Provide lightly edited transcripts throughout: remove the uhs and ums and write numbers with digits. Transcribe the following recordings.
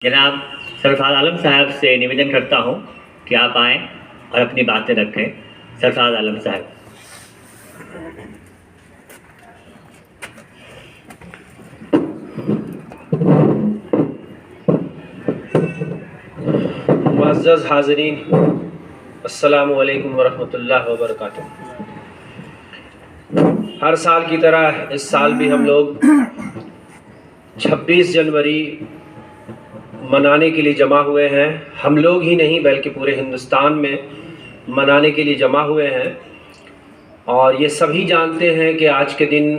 جناب سرفراز عالم صاحب سے نویدن کرتا ہوں کہ آپ آئیں اور اپنی باتیں رکھیں. سرفراز عالم صاحب. معزز حاضرین، السلام علیکم ورحمۃ اللہ وبرکاتہ. ہر سال کی طرح اس سال بھی ہم لوگ 26 جنوری منانے کے لیے جمع ہوئے ہیں. ہم لوگ ہی نہیں بلکہ پورے ہندوستان میں منانے کے لیے جمع ہوئے ہیں. اور یہ سبھی جانتے ہیں کہ آج کے دن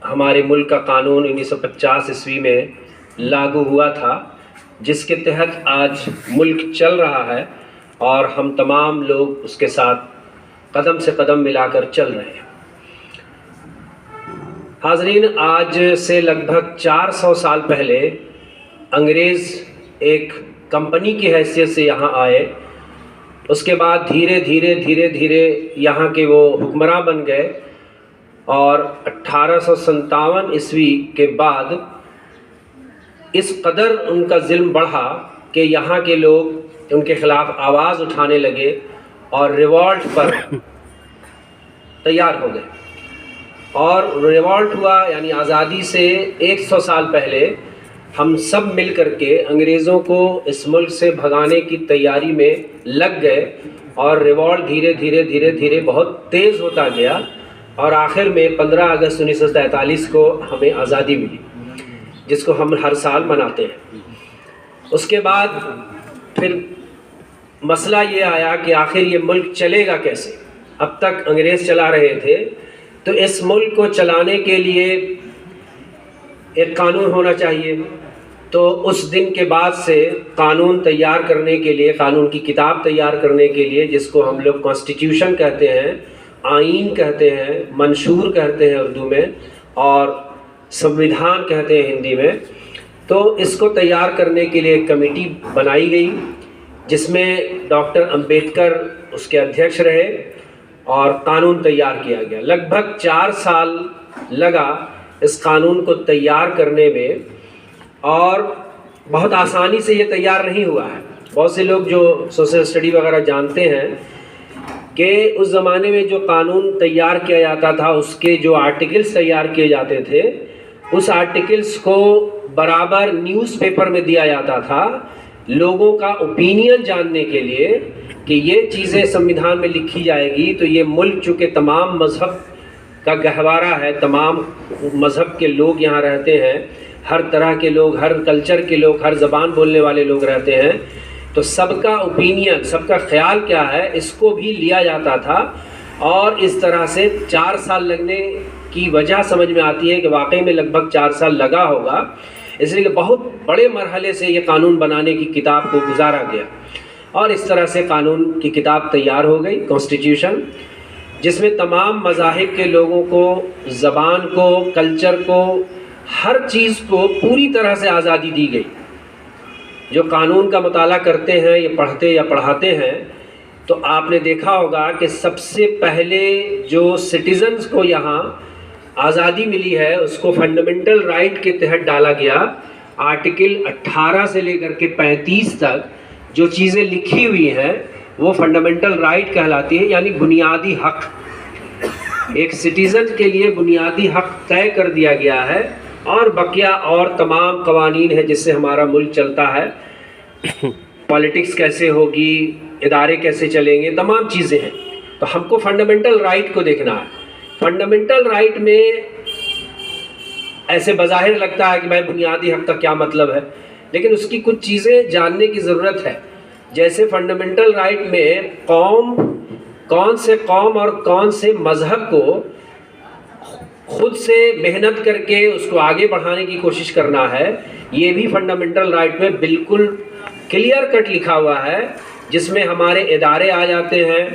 ہمارے ملک کا قانون 1950 عیسوی میں لاگو ہوا تھا، جس کے تحت آج ملک چل رہا ہے اور ہم تمام لوگ اس کے ساتھ قدم سے قدم ملا کر چل رہے ہیں. حاضرین، آج سے لگ بھگ 400 سال پہلے انگریز ایک کمپنی کی حیثیت سے یہاں آئے. اس کے بعد دھیرے دھیرے یہاں کے وہ حکمراں بن گئے اور 1857 عیسوی کے بعد اس قدر ان کا ظلم بڑھا کہ یہاں کے لوگ ان کے خلاف آواز اٹھانے لگے اور ریوولٹ پر تیار ہو گئے. اور ریوولٹ ہوا یعنی آزادی سے 100 سال پہلے ہم سب مل کر کے انگریزوں کو اس ملک سے بھگانے کی تیاری میں لگ گئے اور ریوولٹ دھیرے دھیرے بہت تیز ہوتا گیا اور آخر میں 15 اگست 1943 کو ہمیں آزادی ملی، جس کو ہم ہر سال مناتے ہیں. اس کے بعد پھر مسئلہ یہ آیا کہ آخر یہ ملک چلے گا کیسے. اب تک انگریز چلا رہے تھے، تو اس ملک کو چلانے کے لیے ایک قانون ہونا چاہیے. تو اس دن کے بعد سے قانون تیار کرنے کے لیے، قانون کی کتاب تیار کرنے کے لیے، جس کو ہم لوگ کانسٹیٹیوشن کہتے ہیں، آئین کہتے ہیں، منشور کہتے ہیں اردو میں، اور سمویدھان کہتے ہیں ہندی میں، تو اس کو تیار کرنے کے لیے ایک کمیٹی بنائی گئی جس میں ڈاکٹر امبیڈکر اس کے ادھیکش رہے اور قانون تیار کیا گیا. لگ بھگ 4 سال لگا اس قانون کو تیار کرنے میں، اور بہت آسانی سے یہ تیار نہیں ہوا ہے. بہت سے لوگ جو سوشل اسٹڈی وغیرہ جانتے ہیں کہ اس زمانے میں جو قانون تیار کیا جاتا تھا، اس کے جو آرٹیکلز تیار کیے جاتے تھے، اس آرٹیکلز کو برابر نیوز پیپر میں دیا جاتا تھا لوگوں کا اوپینین جاننے کے لیے کہ یہ چیزیں سمویدھان میں لکھی جائے گی. تو یہ ملک چونکہ تمام مذہب کا گہوارہ ہے، تمام مذہب کے لوگ یہاں رہتے ہیں، ہر طرح کے لوگ، ہر کلچر کے لوگ، ہر زبان بولنے والے لوگ رہتے ہیں، تو سب کا اوپینین، سب کا خیال کیا ہے، اس کو بھی لیا جاتا تھا. اور اس طرح سے 4 سال لگنے کی وجہ سمجھ میں آتی ہے کہ واقعی میں لگ بھگ 4 سال لگا ہوگا، اس لیے کہ بہت بڑے مرحلے سے یہ قانون بنانے کی کتاب کو گزارا گیا. اور اس طرح سے قانون کی کتاب تیار ہو گئی، کانسٹیٹیوشن، جس میں تمام مذاہب کے لوگوں کو، زبان کو، کلچر کو، ہر چیز کو پوری طرح سے آزادی دی گئی. جو قانون کا مطالعہ کرتے ہیں، یہ پڑھتے یا پڑھاتے ہیں، تو آپ نے دیکھا ہوگا کہ سب سے پہلے جو سٹیزنز کو یہاں آزادی ملی ہے، اس کو فنڈامنٹل رائٹ کے تحت ڈالا گیا. آرٹیکل 18 سے لے کر کے 35 تک جو چیزیں لکھی ہوئی ہیں وہ فنڈامنٹل رائٹ کہلاتی ہے، یعنی بنیادی حق. ایک سٹیزن کے لیے بنیادی حق طے کر دیا گیا ہے، اور بقیہ اور تمام قوانین ہیں جس سے ہمارا ملک چلتا ہے. پالیٹکس کیسے ہوگی، ادارے کیسے چلیں گے، تمام چیزیں ہیں. تو ہم کو فنڈامنٹل رائٹ کو دیکھنا ہے. فنڈامنٹل رائٹ میں ایسے بظاہر لگتا ہے کہ بھائی بنیادی حق کا کیا مطلب ہے، لیکن اس کی کچھ چیزیں جاننے کی ضرورت ہے. جیسے فنڈامنٹل رائٹ میں کون سے قوم اور کون سے مذہب کو خود سے محنت کر کے اس کو آگے بڑھانے کی کوشش کرنا ہے، یہ بھی فنڈامنٹل رائٹ میں بالکل کلیئر کٹ لکھا ہوا ہے، جس میں ہمارے ادارے آ جاتے ہیں،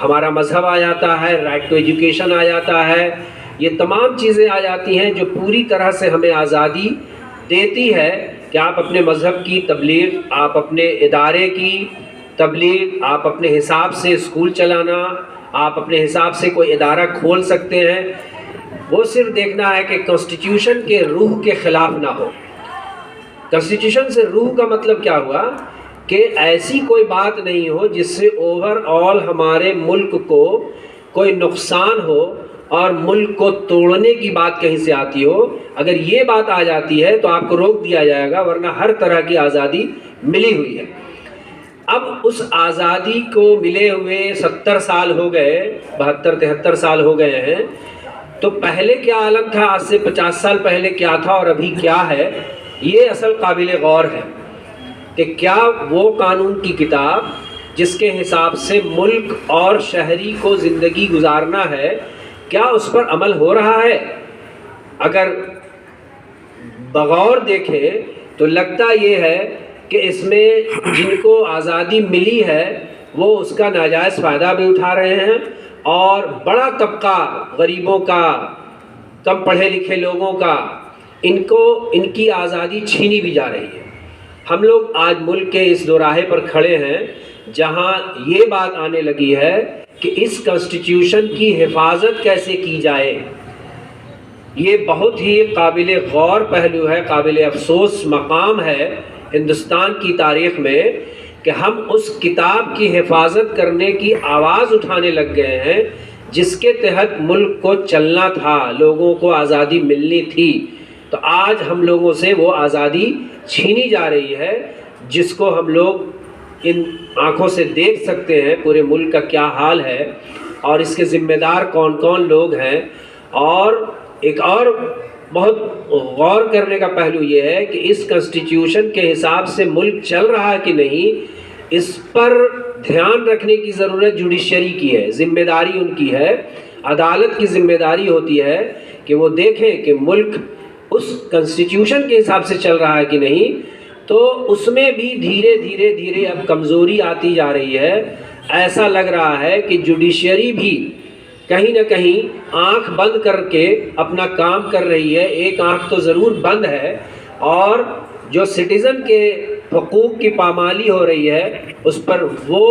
ہمارا مذہب آ جاتا ہے، رائٹ ٹو ایجوکیشن آ جاتا ہے. یہ تمام چیزیں آ جاتی ہیں جو پوری طرح سے ہمیں آزادی دیتی ہے کہ آپ اپنے مذہب کی تبلیغ، آپ اپنے ادارے کی تبلیغ، آپ اپنے حساب سے اسکول چلانا، آپ اپنے حساب سے کوئی ادارہ کھول سکتے ہیں. وہ صرف دیکھنا ہے کہ کانسٹیٹیوشن کے روح کے خلاف نہ ہو. کانسٹیٹیوشن سے روح کا مطلب کیا ہوا کہ ایسی کوئی بات نہیں ہو جس سے اوور آل ہمارے ملک کو کوئی نقصان ہو اور ملک کو توڑنے کی بات کہیں سے آتی ہو. اگر یہ بات آ جاتی ہے تو آپ کو روک دیا جائے گا، ورنہ ہر طرح کی آزادی ملی ہوئی ہے. اب اس آزادی کو ملے ہوئے 70 سال ہو گئے، 72-73 سال ہو گئے ہیں. تو پہلے کیا عالم تھا، آج سے 50 سال پہلے کیا تھا اور ابھی کیا ہے، یہ اصل قابل غور ہے کہ کیا وہ قانون کی کتاب جس کے حساب سے ملک اور شہری کو زندگی گزارنا ہے، کیا اس پر عمل ہو رہا ہے؟ اگر بغور دیکھیں تو لگتا یہ ہے کہ اس میں جن کو آزادی ملی ہے وہ اس کا ناجائز فائدہ بھی اٹھا رہے ہیں، اور بڑا طبقہ غریبوں کا، کم پڑھے لکھے لوگوں کا، ان کی آزادی چھینی بھی جا رہی ہے. ہم لوگ آج ملک کے اس دوراہے پر کھڑے ہیں جہاں یہ بات آنے لگی ہے کہ اس کانسٹیٹیوشن کی حفاظت کیسے کی جائے. یہ بہت ہی قابل غور پہلو ہے، قابل افسوس مقام ہے ہندوستان کی تاریخ میں کہ ہم اس کتاب کی حفاظت کرنے کی آواز اٹھانے لگ گئے ہیں جس کے تحت ملک کو چلنا تھا، لوگوں کو آزادی ملنی تھی. تو آج ہم لوگوں سے وہ آزادی چھینی جا رہی ہے، جس کو ہم لوگ ان آنکھوں سے دیکھ سکتے ہیں پورے ملک کا کیا حال ہے اور اس کے ذمہ دار کون کون لوگ ہیں. اور ایک اور بہت غور کرنے کا پہلو یہ ہے کہ اس کانسٹیٹیوشن کے حساب سے ملک چل رہا ہے کہ نہیں، اس پر دھیان رکھنے کی ضرورت جوڈیشری کی ہے، ذمہ داری ان کی ہے. عدالت کی ذمہ داری ہوتی ہے کہ وہ دیکھیں کہ ملک اس کانسٹیٹیوشن کے حساب سے چل رہا ہے کہ نہیں. تو اس میں بھی دھیرے دھیرے اب کمزوری آتی جا رہی ہے. ایسا لگ رہا ہے کہ جوڈیشری بھی کہیں نہ کہیں آنکھ بند کر کے اپنا کام کر رہی ہے. ایک آنکھ تو ضرور بند ہے، اور جو سٹیزن کے حقوق کی پامالی ہو رہی ہے اس پر وہ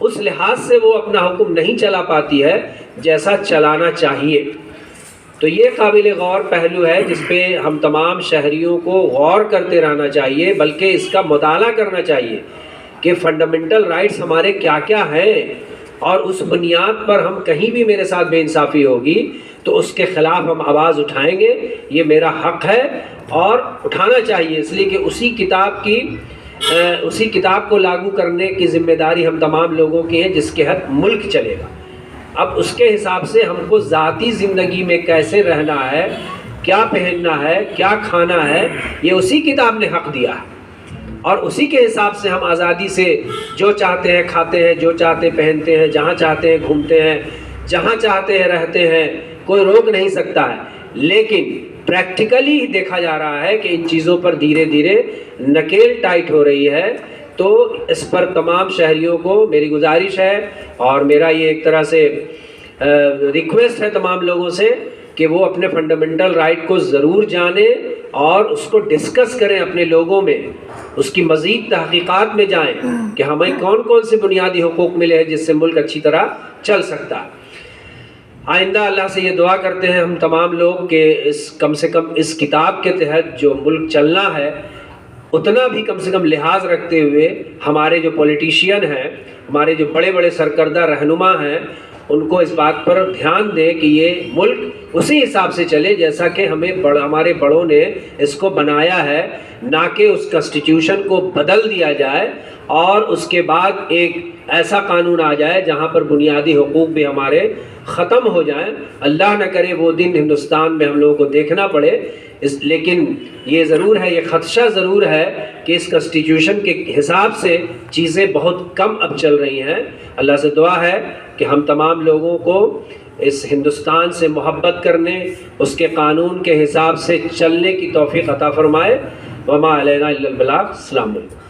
اس لحاظ سے وہ اپنا حکم نہیں چلا پاتی ہے جیسا چلانا چاہیے. تو یہ قابل غور پہلو ہے جس پہ ہم تمام شہریوں کو غور کرتے رہنا چاہیے، بلکہ اس کا مطالعہ کرنا چاہیے کہ فنڈامنٹل رائٹس ہمارے کیا کیا ہیں، اور اس بنیاد پر ہم کہیں بھی میرے ساتھ بے انصافی ہوگی تو اس کے خلاف ہم آواز اٹھائیں گے. یہ میرا حق ہے اور اٹھانا چاہیے، اس لیے کہ اسی کتاب کو لاگو کرنے کی ذمہ داری ہم تمام لوگوں کی ہے جس کے تحت ملک چلے گا. اب اس کے حساب سے ہم کو ذاتی زندگی میں کیسے رہنا ہے، کیا پہننا ہے، کیا کھانا ہے، یہ اسی کتاب نے حق دیا ہے، اور اسی کے حساب سے ہم آزادی سے جو چاہتے ہیں کھاتے ہیں، جو چاہتے ہیں پہنتے ہیں، جہاں چاہتے ہیں گھومتے ہیں، جہاں چاہتے ہیں رہتے ہیں، کوئی روک نہیں سکتا ہے. لیکن پریکٹیکلی دیکھا جا رہا ہے کہ ان چیزوں پر دھیرے دھیرے نکیل ٹائٹ ہو رہی ہے. تو اس پر تمام شہریوں کو میری گزارش ہے، اور میرا یہ ایک طرح سے ریکویسٹ ہے تمام لوگوں سے کہ وہ اپنے فنڈامنٹل رائٹ کو ضرور جانیں اور اس کو ڈسکس کریں اپنے لوگوں میں، اس کی مزید تحقیقات میں جائیں کہ ہمیں کون کون سے بنیادی حقوق ملے ہیں جس سے ملک اچھی طرح چل سکتا ہے. آئندہ اللہ سے یہ دعا کرتے ہیں ہم تمام لوگ کہ کم سے کم اس کتاب کے تحت جو ملک چلنا ہے اتنا بھی کم سے کم لحاظ رکھتے ہوئے ہمارے جو پولیٹیشین ہیں، ہمارے جو بڑے بڑے سرکردہ رہنما ہیں، ان کو اس بات پر دھیان دیں کہ یہ ملک اسی حساب سے چلے جیسا کہ ہمارے بڑوں نے اس کو بنایا ہے، نہ کہ اس کانسٹیٹیوشن کو بدل دیا جائے اور اس کے بعد ایک ایسا قانون آ جائے جہاں پر بنیادی حقوق بھی ہمارے ختم ہو جائیں. اللہ نہ کرے وہ دن ہندوستان میں ہم لوگوں کو دیکھنا پڑے. لیکن یہ ضرور ہے، یہ خدشہ ضرور ہے کہ اس کانسٹیٹیوشن کے حساب سے چیزیں بہت کم اب چل رہی ہیں. اللہ سے دعا ہے کہ ہم تمام لوگوں کو اس ہندوستان سے محبت کرنے، اس کے قانون کے حساب سے چلنے کی توفیق عطا فرمائے. وما علینا الا البلاغ. السلام علیکم.